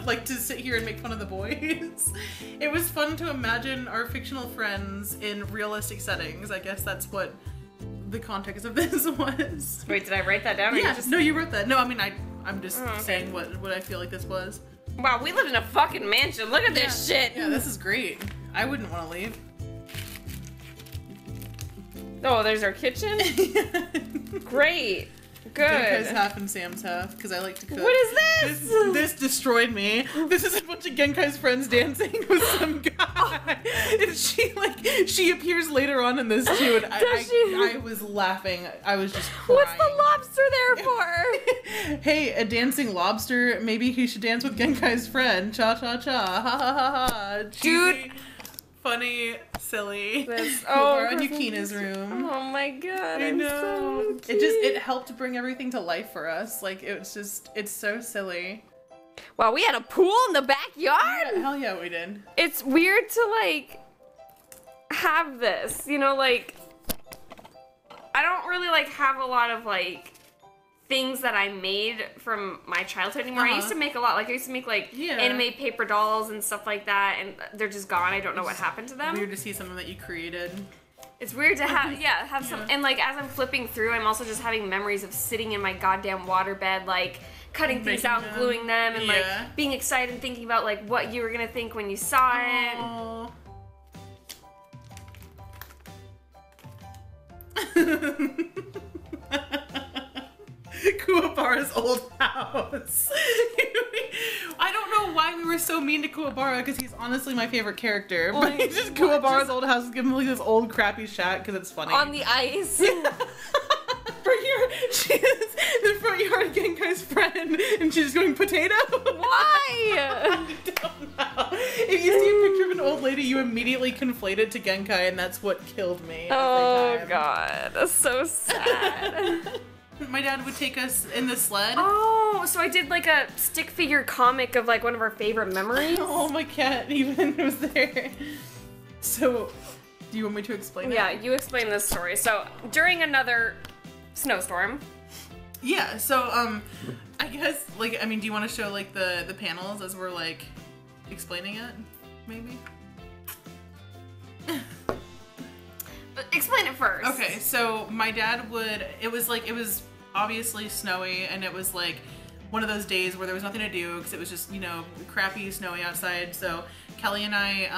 like to sit here and make fun of the boys. It was fun to imagine our fictional friends in realistic settings. I guess that's what the context of this was. Wait, did I write that down? Yeah, no, you wrote that. No, I mean, I'm just saying what I feel like this was. Wow, we live in a fucking mansion. Look at this shit. Yeah, this is great. I wouldn't want to leave. Oh, there's our kitchen? Great. Good. Genko's half and Sam's half, because I like to cook. What is this? This destroyed me. This is a bunch of Genkai's friends dancing with some guy. And she appears later on in this too, and I was laughing. I was just crying. What's the lobster there for? Hey, a dancing lobster. Maybe he should dance with Genkai's friend. Cha cha cha. Ha ha ha ha. Dude. Funny, silly. We're on Yukina's room. Oh my god, I know. So cute. It helped bring everything to life for us. Like, it's so silly. Wow, we had a pool in the backyard? Yeah, hell yeah, we did. It's weird to, like, have this, you know, like, I don't really, like, have a lot of, like, things that I made from my childhood anymore. I used to make a lot. Like, I used to make, like, anime paper dolls and stuff like that, and they're just gone. I don't know what happened to them. Weird to see something that you created. It's weird to have some, and, like, as I'm flipping through, I'm also just having memories of sitting in my goddamn waterbed, like, cutting things out, gluing them, and, like, being excited and thinking about, like, what you were gonna think when you saw it. Aww. Kuwabara's old house. I don't know why we were so mean to Kuwabara, because he's honestly my favorite character. But he's just Kuwabara's old house, give him like this old crappy shack because it's funny. On the ice. She is the front yard Genkai's friend, and she's going potato. Why? I don't know. If you see a picture of an old lady, you immediately conflate it to Genkai, and that's what killed me. Oh god, that's so sad. My dad would take us in the sled. Oh, so I did like a stick figure comic of like one of our favorite memories. Oh, my cat even was there. So, do you want me to explain it? Yeah, you explain this story. So, during another snowstorm. Yeah, so, I guess, like, I mean, do you want to show, like, the panels as we're, like, explaining it, maybe? Explain it first. Okay, so my dad would, it was obviously snowy, and it was, like, one of those days where there was nothing to do, because it was just, you know, crappy, snowy outside, so Kelly and I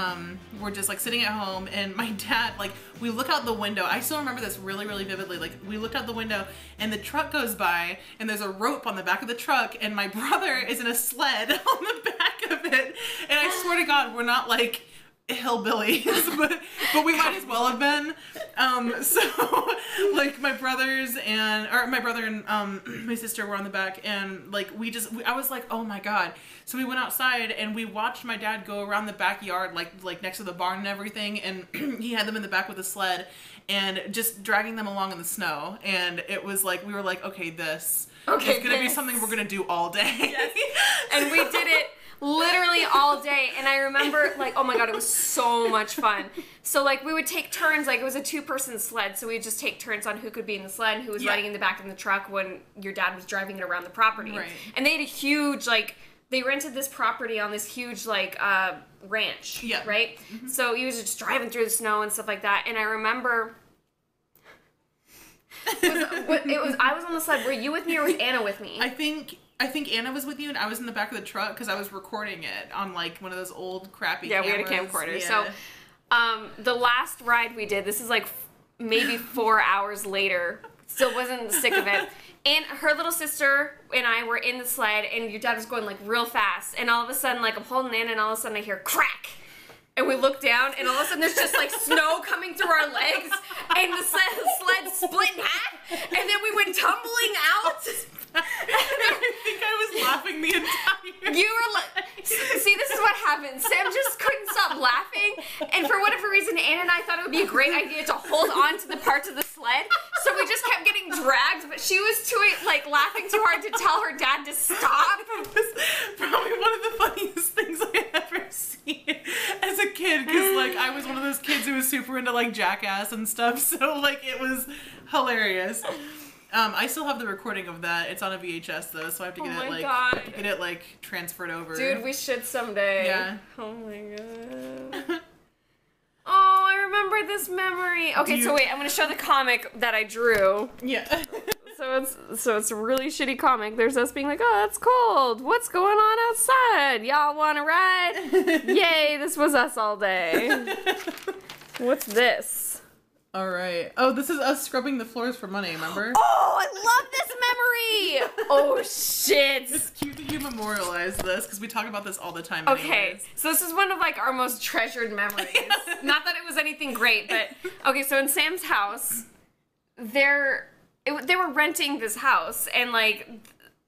were just like sitting at home, and my dad, like, we look out the window. I still remember this really, really vividly. Like, we looked out the window and the truck goes by and there's a rope on the back of the truck and my brother is in a sled on the back of it. And I swear to God, we're not like hillbillies, but we might as well have been. So like my brother and my sister were on the back, and like I was like, oh my God. So we went outside and we watched my dad go around the backyard, like next to the barn and everything, and he had them in the back with a sled and just dragging them along in the snow. And it was like, we were like, okay, this is gonna be something we're gonna do all day. Yes. And we did it literally all day, and I remember, like, oh my God, it was so much fun. So, like, we would take turns, like, it was a two-person sled, so we'd just take turns on who could be in the sled and who was riding in the back of the truck when your dad was driving it around the property. Right. And they had a huge, like, they rented this property on this huge, like, ranch, right? Mm-hmm. So he was just driving through the snow and stuff like that, and I remember... I was on the sled. Were you with me or was Anna with me? I think Anna was with you, and I was in the back of the truck because I was recording it on like one of those old crappy cameras. We had a camcorder. Yeah. So the last ride we did, this is like maybe 4 hours later, still wasn't sick of it. And her little sister and I were in the sled, and your dad was going like real fast, and all of a sudden, like, I'm holding Anna, and all of a sudden I hear crack. And we look down, and all of a sudden there's just like snow coming through our legs, and the sled split in half, and then we went tumbling out. I think I was laughing the entire You were like, see, this is what happened. Sam just couldn't stop laughing, and for whatever reason, Anna and I thought it would be a great idea to hold on to the parts of the sled, so we just kept getting dragged, but she was laughing too hard to tell her dad to stop. It was probably one of the funniest things I ever seen as a kid, because like I was one of those kids who was super into like Jackass and stuff, so like it was hilarious. I still have the recording of that. It's on a VHS though, so I have to get it like transferred over. Dude, we should someday. Yeah. Oh my God. Oh, I remember this memory. Okay, so wait, I'm gonna show the comic that I drew. Yeah. So it's a really shitty comic. There's us being like, oh, it's cold. What's going on outside? Y'all want to ride? Yay, this was us all day. What's this? All right. Oh, this is us scrubbing the floors for money, remember? Oh, I love this memory! Oh, shit. It's cute that you memorialize this, because we talk about this all the time Okay, anyways. so this is one of, like, our most treasured memories. Not that it was anything great, but... Okay, so in Sam's house, they were renting this house, and, like...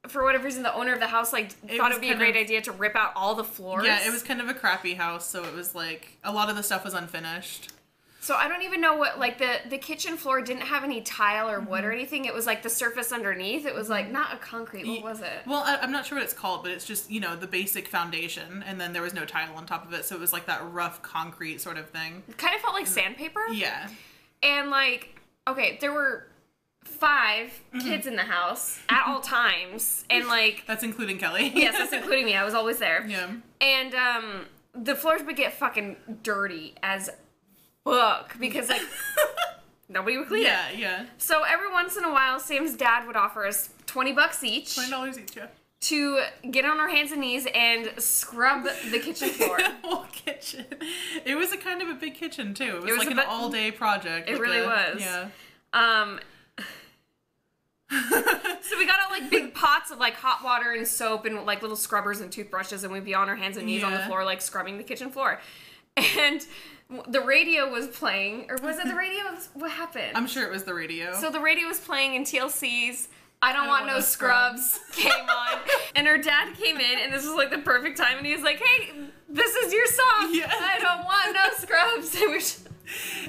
For whatever reason, the owner of the house, like, thought it would be a great idea to rip out all the floors. Yeah, it was kind of a crappy house, so it was, like, a lot of the stuff was unfinished. So I don't even know what, like, the kitchen floor didn't have any tile or wood or anything. It was, like, the surface underneath. It was, like, not a concrete. What was it? Well, I'm not sure what it's called, but it's just, you know, the basic foundation, and then there was no tile on top of it, so it was, like, that rough concrete sort of thing. It kind of felt like sandpaper. Yeah. And, like, okay, there were 5 kids in the house at all times, and, like... That's including Kelly. Yes, that's including me. I was always there. Yeah. And, the floors would get fucking dirty as fuck, because, like, nobody would clean it. Yeah. So every once in a while, Sam's dad would offer us $20 each. $20 each, yeah. To get on our hands and knees and scrub the kitchen floor. The whole kitchen. It was a kind of a big kitchen, too. It was like an all-day project. It really was. Yeah. So we got out like big pots of like hot water and soap and like little scrubbers and toothbrushes, and we'd be on our hands and knees on the floor like scrubbing the kitchen floor. And the radio was playing, or was it the radio? What happened? I'm sure it was the radio. So the radio was playing, and TLC's I don't want no scrubs came on, and her dad came in, and this was like the perfect time, and he was like, hey, this is your song. Yeah. I don't want no scrubs.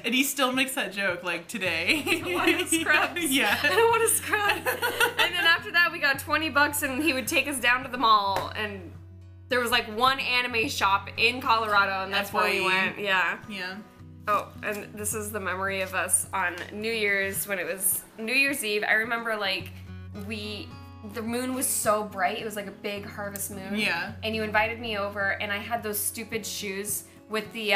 And he still makes that joke, like, today. I don't want no scrubs. Yeah. I don't want a scrub. And then after that, we got $20, and he would take us down to the mall, and there was like one anime shop in Colorado, and that's where we went. Yeah. Yeah. Oh, and this is the memory of us on New Year's, when it was New Year's Eve. I remember like the moon was so bright. It was like a big harvest moon. Yeah. And you invited me over, and I had those stupid shoes with the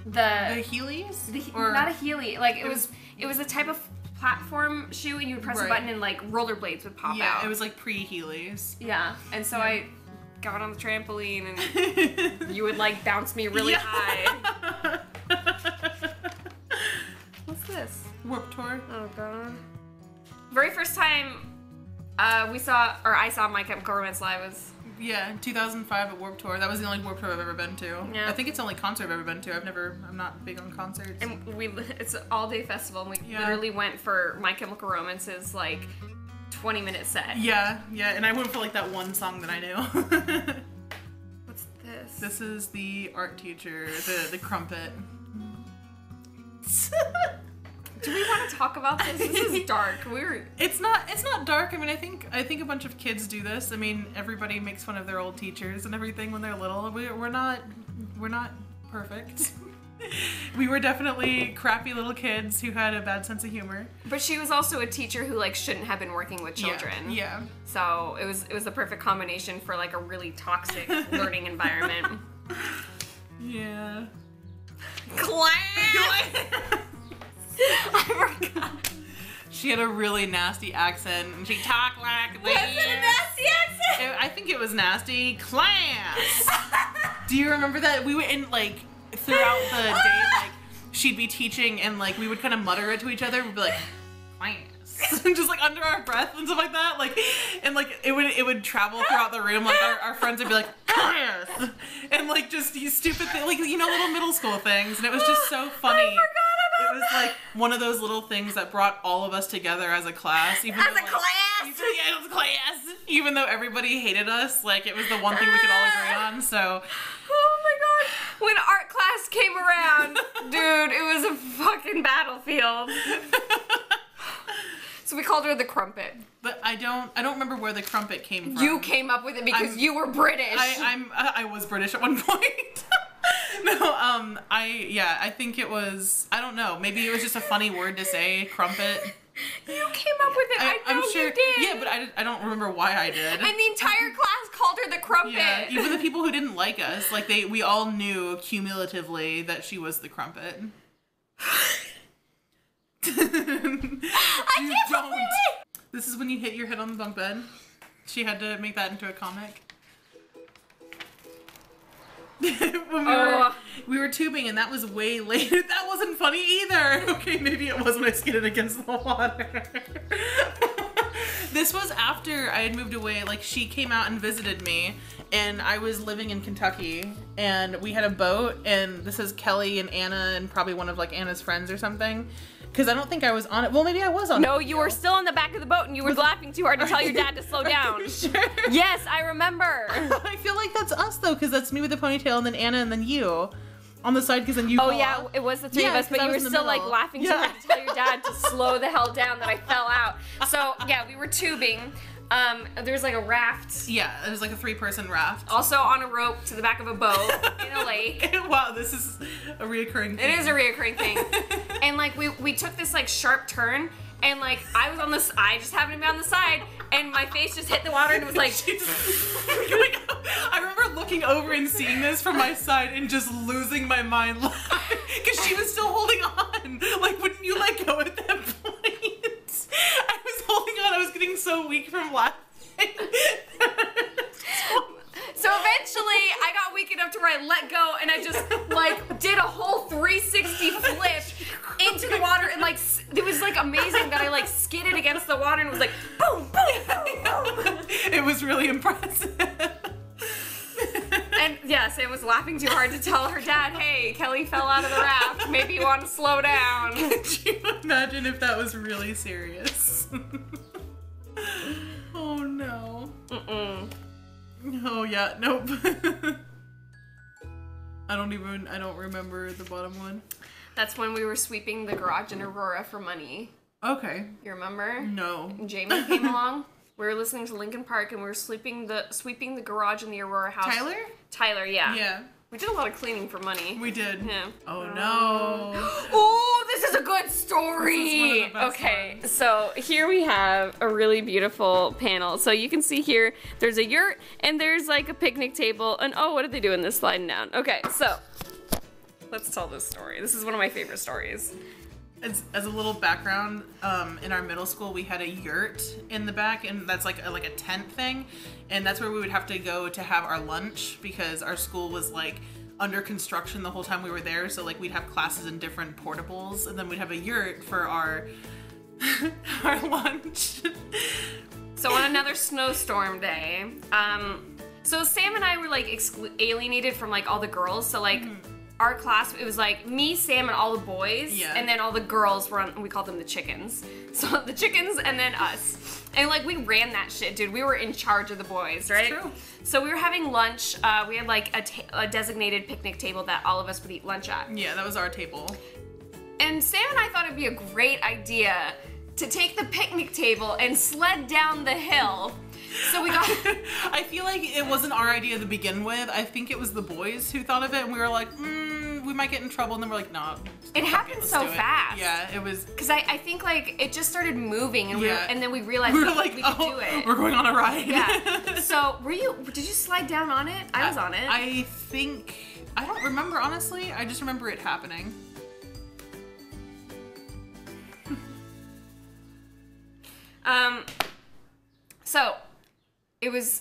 Heelys? Not a Heely. Like it was a type of platform shoe, and you would press a button and like rollerblades would pop out. Yeah, it was like pre-Heelys. Yeah. And so I got on the trampoline, and you would like bounce me really high. What's this? Warped Tour. Oh god. Very first time I saw My Chemical Romance live was 2005 at Warped Tour. That was the only Warped Tour I've ever been to. Yeah. I think it's the only concert I've ever been to. I'm not big on concerts. And it's an all-day festival, and we literally went for My Chemical Romance's like 20-minute set. Yeah, and I went for like that one song that I knew. What's this? This is the art teacher, the crumpet. Do we want to talk about this? This is dark. It's not dark. I mean, I think a bunch of kids do this. I mean, everybody makes fun of their old teachers and everything when they're little. We're not perfect. We were definitely crappy little kids who had a bad sense of humor. But she was also a teacher who like shouldn't have been working with children. Yeah. So it was the perfect combination for like a really toxic learning environment. Yeah. Class. I forgot. She had a really nasty accent, and she talked like this. Was it a nasty accent? I think it was nasty. Class. Do you remember that? We went in like throughout the day, like she'd be teaching, and like we would kind of mutter it to each other. We'd be like, class, just like under our breath and stuff like that. Like, and like it would travel throughout the room. Like our friends would be like, class, and like just these stupid things, like little middle school things, and it was just so funny. I forgot about It was like one of those little things that brought all of us together as a class. As a class? Yeah, it was a class. Even though everybody hated us, like it was the one thing we could all agree on, so. Oh my god. When art class came around, dude, it was a fucking battlefield. So we called her the crumpet. But I don't remember where the crumpet came from. You came up with it because you were British. I was British at one point. No, I think it was, I don't know, maybe it was just a funny word to say, crumpet. You came up with it. I know I'm sure, you did. Yeah, but I don't remember why I did. And the entire class called her the crumpet. Yeah, even the people who didn't like us, like we all knew cumulatively that she was the crumpet. I can't believe it. This is when you hit your head on the bunk bed. She had to make that into a comic. When we were tubing, and that was way later. That wasn't funny either. Okay, maybe it was when I skidded against the water. This was after I had moved away. Like, she came out and visited me, and I was living in Kentucky, and we had a boat, and this is Kelly and Anna and probably one of like Anna's friends or something. Because I don't think I was on it. Well, maybe I was on it. No, you were still on the back of the boat, and you were laughing too hard to tell your dad to slow down. Are you sure? Yes, I remember. I feel like that's us, though, because that's me with the ponytail, and then Anna, and then you. On the side, because then you Oh, yeah, it was the three of us, but you were still, like, laughing too hard to tell your dad to slow the hell down that I fell out. So, yeah, we were tubing. There was, like, a raft. Yeah, it was like a 3-person raft. Also on a rope to the back of a boat in a lake. Wow, this is a reoccurring thing. It is a reoccurring thing. And, like, we took this, like, sharp turn, and, like, I just happened to be on the side, and my face just hit the water, and it was like... I remember looking over and seeing this from my side and just losing my mind laughing, because she was still holding on. Like, wouldn't you let go at that point? I was holding on. I was getting so weak from laughing. So eventually, I got weak enough to where I let go, and I just, like, did a whole 360 flip into the water, and, like, it was like amazing that I like skidded against the water and it was like boom, boom, boom, boom. It was really impressive. And yeah, Sam was laughing too hard to tell her dad, hey, Kelly fell out of the raft. Maybe you want to slow down. Could you imagine if that was really serious? Oh no. Oh yeah, nope. I don't remember the bottom one. That's when we were sweeping the garage in Aurora for money. Okay. You remember? No. Jamie came along. We were listening to Linkin Park and we were sweeping the garage in the Aurora house. Tyler? Tyler, yeah. Yeah. We did a lot of cleaning for money. We did. Yeah. Oh no. Oh, this is a good story. This is one of the best Okay, ones. so here we have a really beautiful panel. So you can see here, there's a yurt and there's like a picnic table. And oh, what did they do in this sliding down? Okay, so let's tell this story. This is one of my favorite stories. As a little background, in our middle school we had a yurt in the back, and that's like a tent thing, and that's where we would have to go to have our lunch because our school was like under construction the whole time we were there. So like we'd have classes in different portables, and then we'd have a yurt for our our lunch. So on another snowstorm day, so Sam and I were like alienated from like all the girls. So like. Our class, it was like me, Sam, and all the boys, Yeah. and then all the girls were on, we called them the chickens. So the chickens and then us. And like we ran that shit, dude. We were in charge of the boys, right? True. So we were having lunch. We had like a designated picnic table that all of us would eat lunch at. Yeah, that was our table. And Sam and I thought it'd be a great idea to take the picnic table and sled down the hill. So we got. I feel like it wasn't our idea to begin with. I think it was the boys who thought of it, and we were like, we might get in trouble. And then we're like, nah. It happened let's so do it. fast. Yeah, it was. Because I think like it just started moving, and Yeah. and then we realized We were like, we could do it. we're going on a ride. Yeah. So did you slide down on it? I was on it. I don't remember, honestly. I just remember it happening. So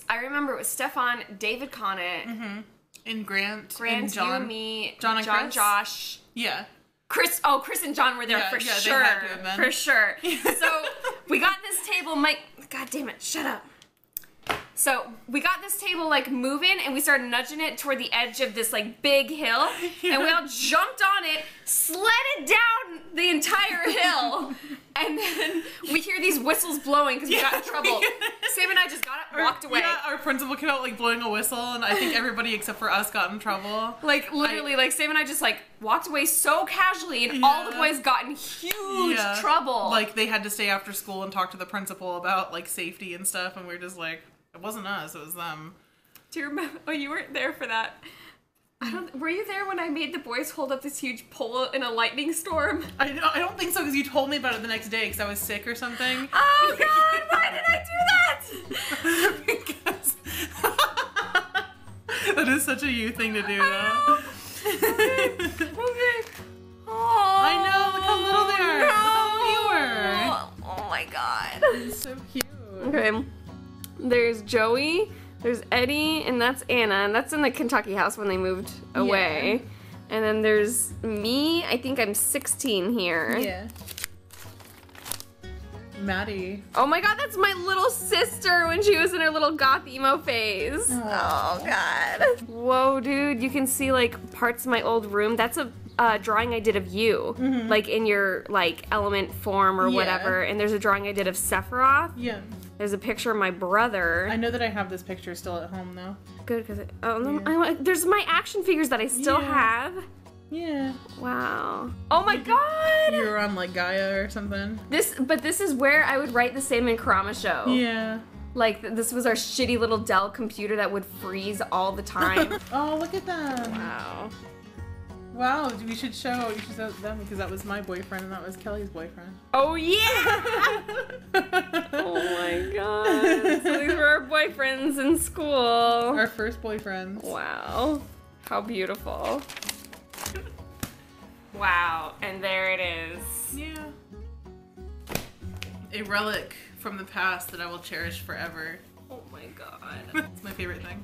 I remember it was Stefan, David Conant, And Grant and John. you and me, John and Chris? Josh. Yeah. Chris and John were there Yeah, for yeah, they sure. had to have been. For sure. So we got this table, Mike. God damn it! Shut up. So we got this table like moving, and we started nudging it toward the edge of this like big hill, and we all jumped on it, sledded down the entire hill, and then we hear these whistles blowing because we got in trouble. Sam and I just got up, walked away. Yeah, our principal came out like blowing a whistle, and I think everybody except for us got in trouble. Like literally, like Sam and I just like walked away so casually, and all the boys got in huge trouble. Like they had to stay after school and talk to the principal about like safety and stuff, and we are just like, it wasn't us, it was them. Do you remember? Oh, you weren't there for that. Were you there when I made the boys hold up this huge pole in a lightning storm? I don't think so, because you told me about it the next day because I was sick or something. Oh God! Why did I do that? Because that is such a you thing to do, though. Okay. Oh, I know. Look how little they are. No. Look how Oh my God. It's so cute. Okay. There's Joey. There's Eddie, and that's Anna, and that's in the Kentucky house when they moved away. And then there's me. I think I'm 16 here. Yeah. Maddie. Oh my God, that's my little sister when she was in her little goth emo phase. Oh God. Whoa, dude, you can see like parts of my old room. That's a drawing I did of you, like in your like element form or whatever. And there's a drawing I did of Sephiroth. Yeah. There's a picture of my brother. I know that I have this picture still at home, though. Good, because there's my action figures that I still have. Yeah. Wow. Oh my God. You were on like Gaia or something. But this is where I would write the salmon kurama show. Yeah. Like this was our shitty little Dell computer that would freeze all the time. Oh, look at that. Wow. Wow, you should show them because that was my boyfriend and that was Kelly's boyfriend. Oh yeah! Oh my God. So these were our boyfriends in school. Our first boyfriends. Wow. How beautiful. Wow, and there it is. Yeah. A relic from the past that I will cherish forever. Oh my God. It's my favorite thing.